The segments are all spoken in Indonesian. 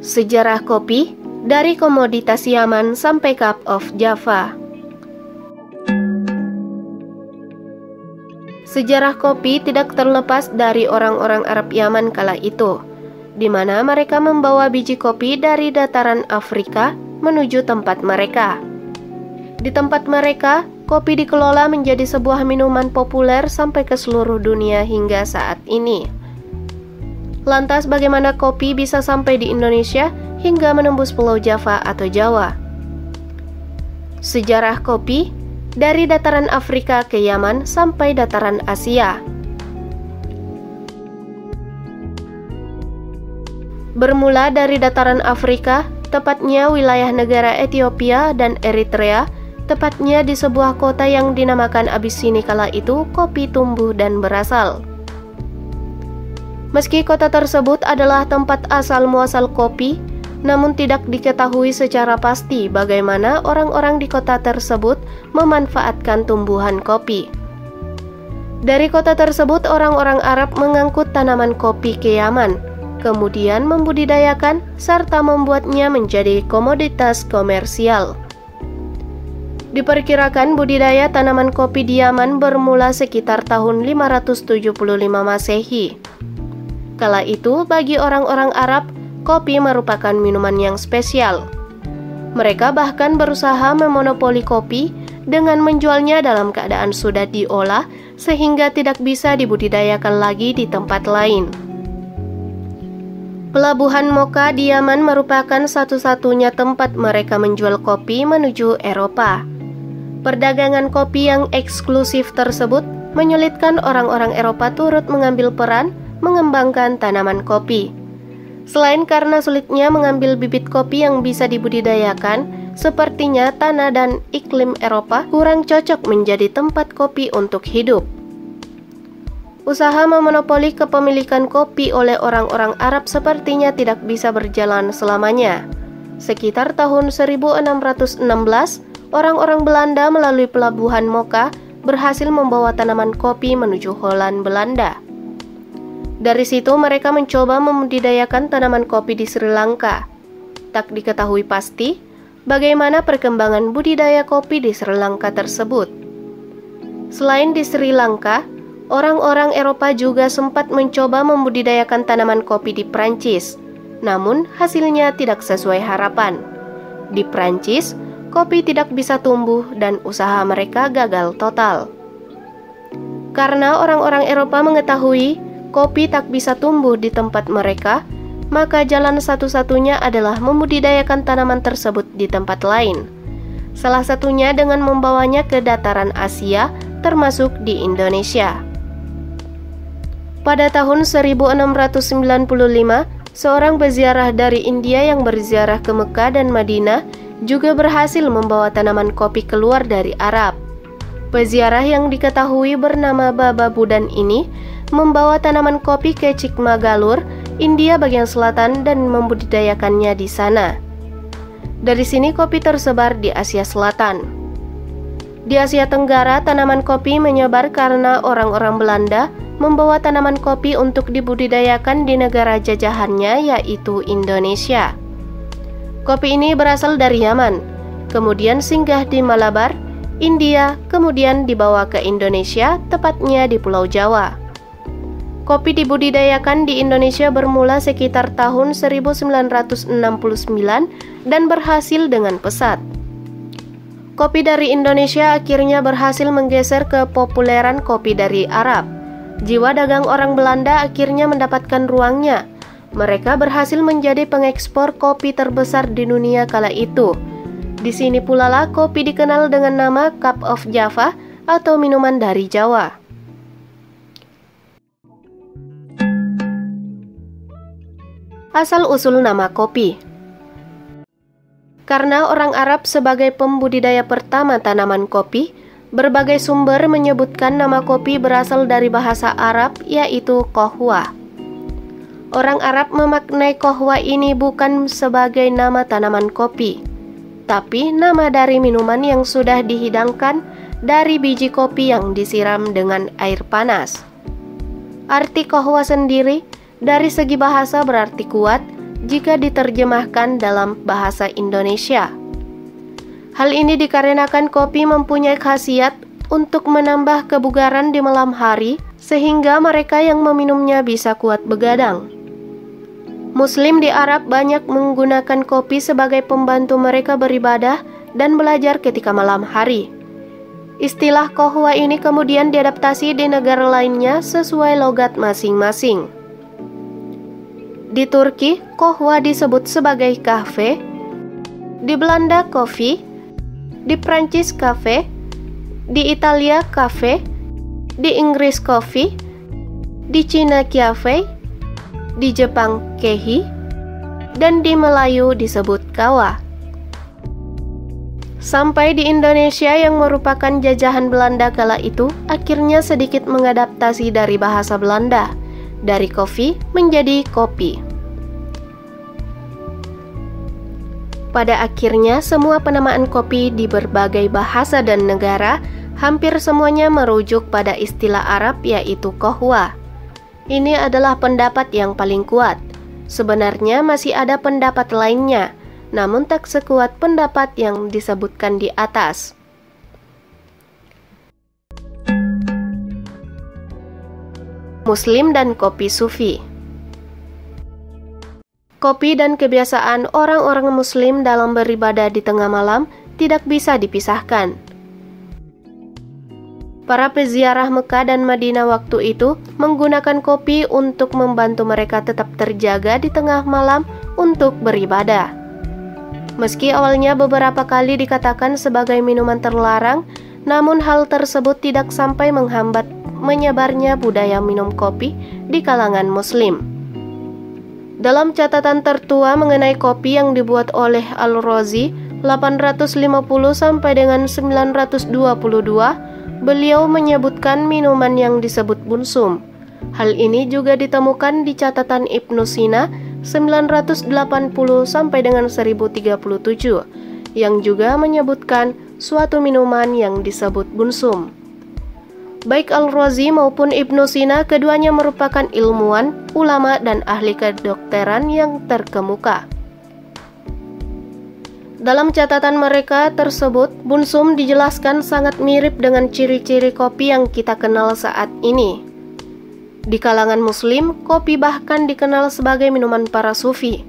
Sejarah kopi dari komoditas Yaman sampai Cup of Java. Sejarah kopi tidak terlepas dari orang-orang Arab Yaman kala itu, di mana mereka membawa biji kopi dari dataran Afrika menuju tempat mereka. Di tempat mereka, kopi dikelola menjadi sebuah minuman populer sampai ke seluruh dunia hingga saat ini. Lantas bagaimana kopi bisa sampai di Indonesia hingga menembus Pulau Java atau Jawa? Sejarah kopi dari dataran Afrika ke Yaman sampai dataran Asia. Bermula dari dataran Afrika, tepatnya wilayah negara Ethiopia dan Eritrea, tepatnya di sebuah kota yang dinamakan Abisini kala itu, kopi tumbuh dan berasal. Meski kota tersebut adalah tempat asal muasal kopi, namun tidak diketahui secara pasti bagaimana orang-orang di kota tersebut memanfaatkan tumbuhan kopi. Dari kota tersebut, orang-orang Arab mengangkut tanaman kopi ke Yaman, kemudian membudidayakan serta membuatnya menjadi komoditas komersial. Diperkirakan budidaya tanaman kopi di Yaman bermula sekitar tahun 575 Masehi. Kala itu, bagi orang-orang Arab, kopi merupakan minuman yang spesial. Mereka bahkan berusaha memonopoli kopi dengan menjualnya dalam keadaan sudah diolah sehingga tidak bisa dibudidayakan lagi di tempat lain. Pelabuhan Mocha di Yaman merupakan satu-satunya tempat mereka menjual kopi menuju Eropa. Perdagangan kopi yang eksklusif tersebut menyulitkan orang-orang Eropa turut mengambil peran mengembangkan tanaman kopi. Selain karena sulitnya mengambil bibit kopi yang bisa dibudidayakan, sepertinya tanah dan iklim Eropa kurang cocok menjadi tempat kopi untuk hidup. Usaha memonopoli kepemilikan kopi oleh orang-orang Arab sepertinya tidak bisa berjalan selamanya. Sekitar tahun 1616, orang-orang Belanda melalui pelabuhan Mocha berhasil membawa tanaman kopi menuju Holland, Belanda. Dari situ mereka mencoba membudidayakan tanaman kopi di Sri Lanka. Tak diketahui pasti bagaimana perkembangan budidaya kopi di Sri Lanka tersebut. Selain di Sri Lanka, orang-orang Eropa juga sempat mencoba membudidayakan tanaman kopi di Prancis. Namun hasilnya tidak sesuai harapan. Di Prancis, kopi tidak bisa tumbuh dan usaha mereka gagal total. Karena orang-orang Eropa mengetahui kopi tak bisa tumbuh di tempat mereka, maka jalan satu-satunya adalah membudidayakan tanaman tersebut di tempat lain. Salah satunya dengan membawanya ke dataran Asia, termasuk di Indonesia. Pada tahun 1695, seorang peziarah dari India yang berziarah ke Mekah dan Madinah juga berhasil membawa tanaman kopi keluar dari Arab. Peziarah yang diketahui bernama Baba Budan ini membawa tanaman kopi ke Chikmagalur, India bagian selatan dan membudidayakannya di sana. Dari sini kopi tersebar di Asia Selatan. Di Asia Tenggara, tanaman kopi menyebar karena orang-orang Belanda membawa tanaman kopi untuk dibudidayakan di negara jajahannya, yaitu Indonesia. Kopi ini berasal dari Yaman, kemudian singgah di Malabar, India, kemudian dibawa ke Indonesia, tepatnya di Pulau Jawa. Kopi dibudidayakan di Indonesia bermula sekitar tahun 1969 dan berhasil dengan pesat. Kopi dari Indonesia akhirnya berhasil menggeser kepopuleran kopi dari Arab. Jiwa dagang orang Belanda akhirnya mendapatkan ruangnya. Mereka berhasil menjadi pengekspor kopi terbesar di dunia kala itu. Di sini pula lah kopi dikenal dengan nama Cup of Java atau minuman dari Jawa. Asal-usul nama kopi. Karena orang Arab sebagai pembudidaya pertama tanaman kopi, berbagai sumber menyebutkan nama kopi berasal dari bahasa Arab, yaitu kohwa. Orang Arab memaknai kohwa ini bukan sebagai nama tanaman kopi, tapi nama dari minuman yang sudah dihidangkan dari biji kopi yang disiram dengan air panas. Arti kohwa sendiri dari segi bahasa berarti kuat, jika diterjemahkan dalam bahasa Indonesia. Hal ini dikarenakan kopi mempunyai khasiat untuk menambah kebugaran di malam hari, sehingga mereka yang meminumnya bisa kuat begadang. Muslim di Arab banyak menggunakan kopi sebagai pembantu mereka beribadah dan belajar ketika malam hari. Istilah kohwa ini kemudian diadaptasi di negara lainnya sesuai logat masing-masing. Di Turki, kohwa disebut sebagai kahve, di Belanda kopi, di Prancis cafe, di Italia cafe, di Inggris coffee, di Cina cafe, di Jepang kehi, dan di Melayu disebut kawa. Sampai di Indonesia yang merupakan jajahan Belanda kala itu akhirnya sedikit mengadaptasi dari bahasa Belanda, dari kopi menjadi kopi. Pada akhirnya semua penamaan kopi di berbagai bahasa dan negara hampir semuanya merujuk pada istilah Arab yaitu kohwa. Ini adalah pendapat yang paling kuat. Sebenarnya masih ada pendapat lainnya, namun tak sekuat pendapat yang disebutkan di atas. Muslim dan kopi Sufi. Kopi dan kebiasaan orang-orang Muslim dalam beribadah di tengah malam tidak bisa dipisahkan. Para peziarah Mekah dan Madinah waktu itu menggunakan kopi untuk membantu mereka tetap terjaga di tengah malam untuk beribadah. Meski awalnya beberapa kali dikatakan sebagai minuman terlarang, namun hal tersebut tidak sampai menghambat menyebarnya budaya minum kopi di kalangan Muslim. Dalam catatan tertua mengenai kopi yang dibuat oleh Al-Razi 850 sampai dengan 922, beliau menyebutkan minuman yang disebut bunsum. Hal ini juga ditemukan di catatan Ibnu Sina 980 sampai dengan 1037 yang juga menyebutkan suatu minuman yang disebut bunsum. Baik Al-Razi maupun Ibnu Sina keduanya merupakan ilmuwan, ulama dan ahli kedokteran yang terkemuka. Dalam catatan mereka tersebut, bunsum dijelaskan sangat mirip dengan ciri-ciri kopi yang kita kenal saat ini. Di kalangan Muslim, kopi bahkan dikenal sebagai minuman para sufi.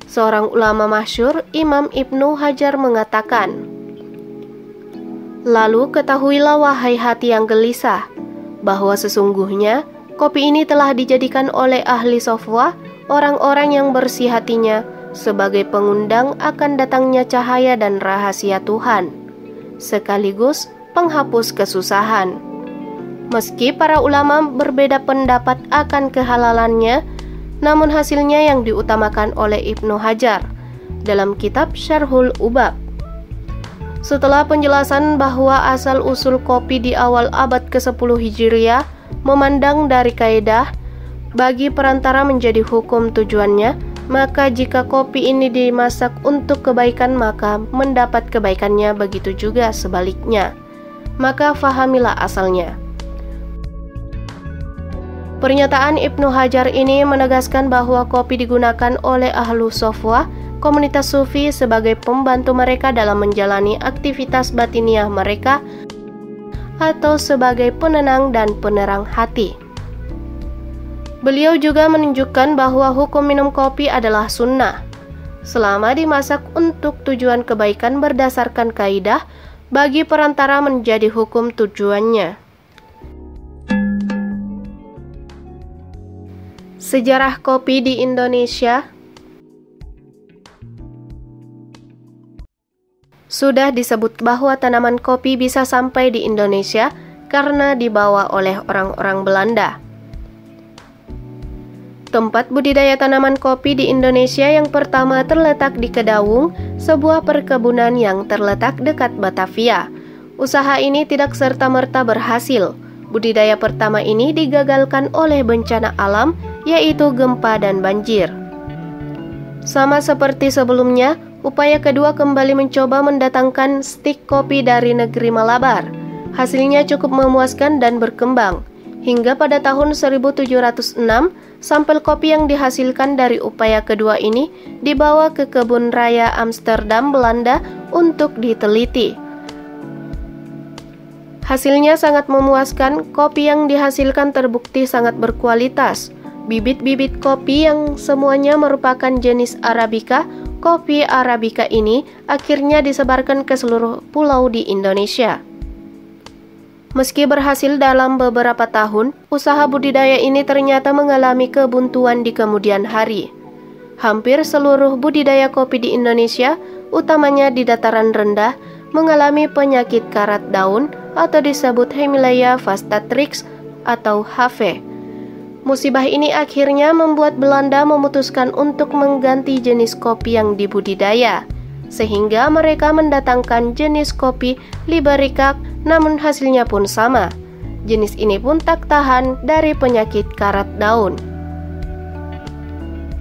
Seorang ulama masyhur, Imam Ibnu Hajar mengatakan, "Lalu ketahuilah wahai hati yang gelisah, bahwa sesungguhnya kopi ini telah dijadikan oleh ahli sofwa, orang-orang yang bersih hatinya, sebagai pengundang akan datangnya cahaya dan rahasia Tuhan, sekaligus penghapus kesusahan." Meski para ulama berbeda pendapat akan kehalalannya, namun hasilnya yang diutamakan oleh Ibnu Hajar dalam kitab Syarhul Ubab. Setelah penjelasan bahwa asal-usul kopi di awal abad ke-10 Hijriah memandang dari kaidah bagi perantara menjadi hukum tujuannya, maka jika kopi ini dimasak untuk kebaikan maka mendapat kebaikannya, begitu juga sebaliknya. Maka fahamilah asalnya. Pernyataan Ibnu Hajar ini menegaskan bahwa kopi digunakan oleh ahlu sofwa, komunitas sufi, sebagai pembantu mereka dalam menjalani aktivitas batiniah mereka atau sebagai penenang dan penerang hati. Beliau juga menunjukkan bahwa hukum minum kopi adalah sunnah, selama dimasak untuk tujuan kebaikan berdasarkan kaidah, bagi perantara menjadi hukum tujuannya. Sejarah kopi di Indonesia. Sudah disebut bahwa tanaman kopi bisa sampai di Indonesia karena dibawa oleh orang-orang Belanda. Tempat budidaya tanaman kopi di Indonesia yang pertama terletak di Kedawung, sebuah perkebunan yang terletak dekat Batavia. Usaha ini tidak serta-merta berhasil. Budidaya pertama ini digagalkan oleh bencana alam, yaitu gempa dan banjir. Sama seperti sebelumnya, upaya kedua kembali mencoba mendatangkan stik kopi dari negeri Malabar. Hasilnya cukup memuaskan dan berkembang. Hingga pada tahun 1706, sampel kopi yang dihasilkan dari upaya kedua ini dibawa ke kebun raya Amsterdam, Belanda untuk diteliti. Hasilnya sangat memuaskan, kopi yang dihasilkan terbukti sangat berkualitas. Bibit-bibit kopi yang semuanya merupakan jenis Arabica, kopi Arabica ini akhirnya disebarkan ke seluruh pulau di Indonesia. Meski berhasil dalam beberapa tahun, usaha budidaya ini ternyata mengalami kebuntuan di kemudian hari. Hampir seluruh budidaya kopi di Indonesia, utamanya di dataran rendah, mengalami penyakit karat daun atau disebut Hemilaya Vastatrix atau HV. Musibah ini akhirnya membuat Belanda memutuskan untuk mengganti jenis kopi yang dibudidaya, sehingga mereka mendatangkan jenis kopi Liberica, namun hasilnya pun sama. Jenis ini pun tak tahan dari penyakit karat daun.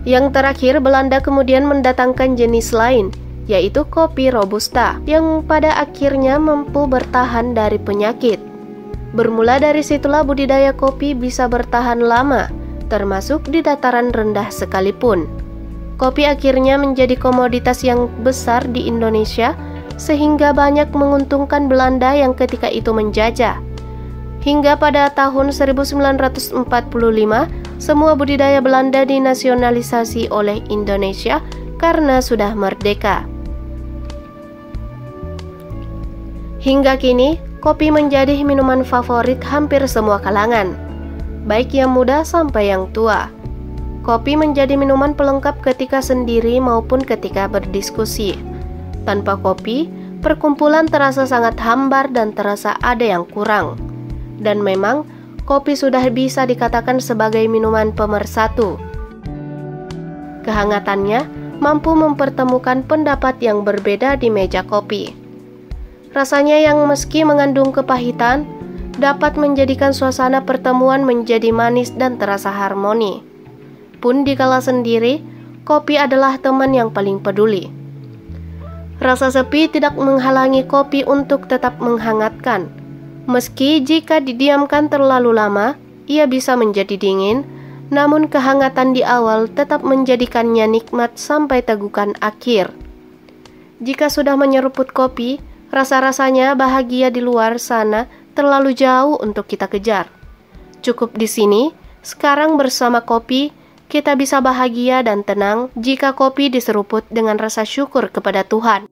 Yang terakhir, Belanda kemudian mendatangkan jenis lain, yaitu kopi Robusta, yang pada akhirnya mampu bertahan dari penyakit. Bermula dari situlah budidaya kopi bisa bertahan lama, termasuk di dataran rendah sekalipun. Kopi akhirnya menjadi komoditas yang besar di Indonesia, sehingga banyak menguntungkan Belanda yang ketika itu menjajah. Hingga pada tahun 1945, semua budidaya Belanda dinasionalisasi oleh Indonesia karena sudah merdeka. Hingga kini, kopi menjadi minuman favorit hampir semua kalangan, baik yang muda sampai yang tua. Kopi menjadi minuman pelengkap ketika sendiri maupun ketika berdiskusi. Tanpa kopi, perkumpulan terasa sangat hambar dan terasa ada yang kurang. Dan memang, kopi sudah bisa dikatakan sebagai minuman pemersatu. Kehangatannya mampu mempertemukan pendapat yang berbeda di meja kopi. Rasanya yang meski mengandung kepahitan, dapat menjadikan suasana pertemuan menjadi manis dan terasa harmoni. Pun dikala sendiri, kopi adalah teman yang paling peduli. Rasa sepi tidak menghalangi kopi untuk tetap menghangatkan. Meski jika didiamkan terlalu lama, ia bisa menjadi dingin, namun kehangatan di awal tetap menjadikannya nikmat sampai tegukan akhir. Jika sudah menyeruput kopi, rasa-rasanya bahagia di luar sana terlalu jauh untuk kita kejar. Cukup di sini, sekarang bersama kopi, kita bisa bahagia dan tenang jika kopi diseruput dengan rasa syukur kepada Tuhan.